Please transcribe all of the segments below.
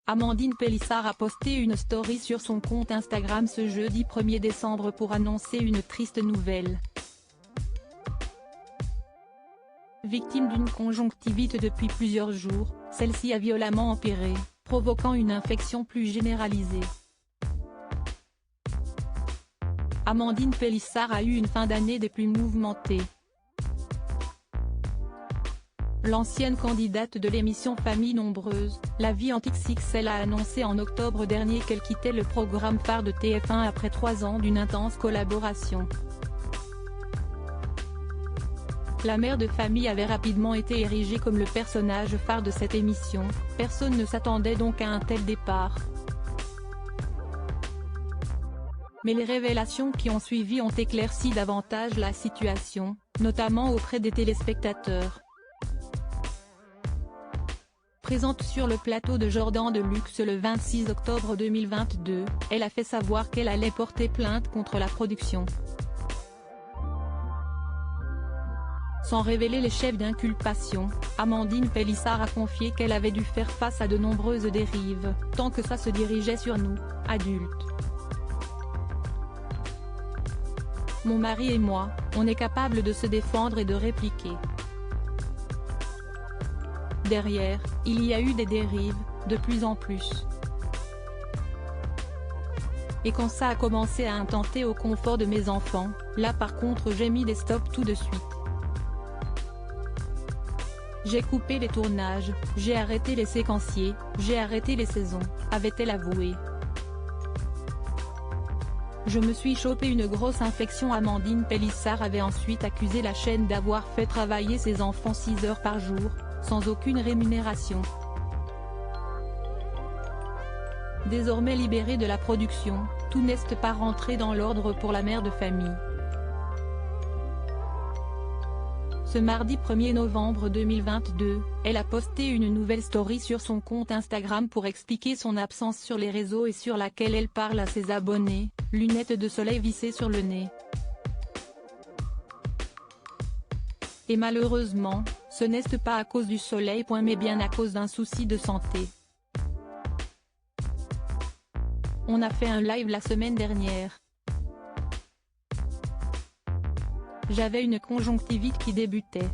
Amandine Pélissard a posté une story sur son compte Instagram ce jeudi 1er décembre pour annoncer une triste nouvelle. Victime d'une conjonctivite depuis plusieurs jours, celle-ci a violemment empiré, provoquant une infection plus généralisée. Amandine Pélissard a eu une fin d'année des plus mouvementées. L'ancienne candidate de l'émission Famille Nombreuse, La Vie en XXL a annoncé en octobre dernier qu'elle quittait le programme phare de TF1 après 3 ans d'une intense collaboration. La mère de famille avait rapidement été érigée comme le personnage phare de cette émission, personne ne s'attendait donc à un tel départ. Mais les révélations qui ont suivi ont éclairci davantage la situation, notamment auprès des téléspectateurs. Présente sur le plateau de Jordan de Luxe le 26 octobre 2022, elle a fait savoir qu'elle allait porter plainte contre la production. Sans révéler les chefs d'inculpation, Amandine Pélissard a confié qu'elle avait dû faire face à de nombreuses dérives, tant que ça se dirigeait sur nous, adultes. Mon mari et moi, on est capable de se défendre et de répliquer. Derrière, il y a eu des dérives, de plus en plus. Et quand ça a commencé à intenter au confort de mes enfants, là par contre j'ai mis des stops tout de suite. J'ai coupé les tournages, j'ai arrêté les séquenciers, j'ai arrêté les saisons, avait-elle avoué. Je me suis chopé une grosse infection. Amandine Pélissard avait ensuite accusé la chaîne d'avoir fait travailler ses enfants 6 heures par jour, sans aucune rémunération. Désormais libérée de la production, tout n'est pas rentré dans l'ordre pour la mère de famille. Ce mardi 1er novembre 2022, elle a posté une nouvelle story sur son compte Instagram pour expliquer son absence sur les réseaux et sur laquelle elle parle à ses abonnés, lunettes de soleil vissées sur le nez. Et malheureusement, ce n'est pas à cause du soleil mais bien à cause d'un souci de santé. On a fait un live la semaine dernière. J'avais une conjonctivite qui débutait.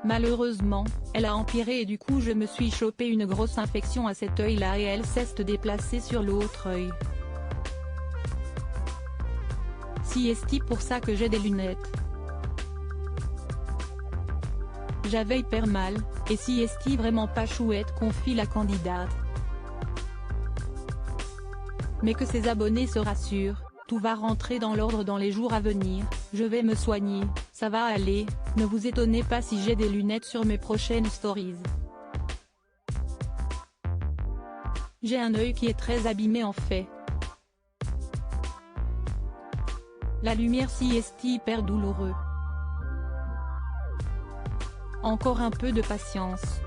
Malheureusement, elle a empiré et du coup je me suis chopé une grosse infection à cet œil-là et elle s'est déplacée sur l'autre œil. Si est pour ça que j'ai des lunettes. J'avais hyper mal, et si est vraiment pas chouette, confie la candidate. Mais que ses abonnés se rassurent, tout va rentrer dans l'ordre dans les jours à venir, je vais me soigner, ça va aller, ne vous étonnez pas si j'ai des lunettes sur mes prochaines stories. J'ai un œil qui est très abîmé en fait. La lumière si est hyper douloureux. Encore un peu de patience.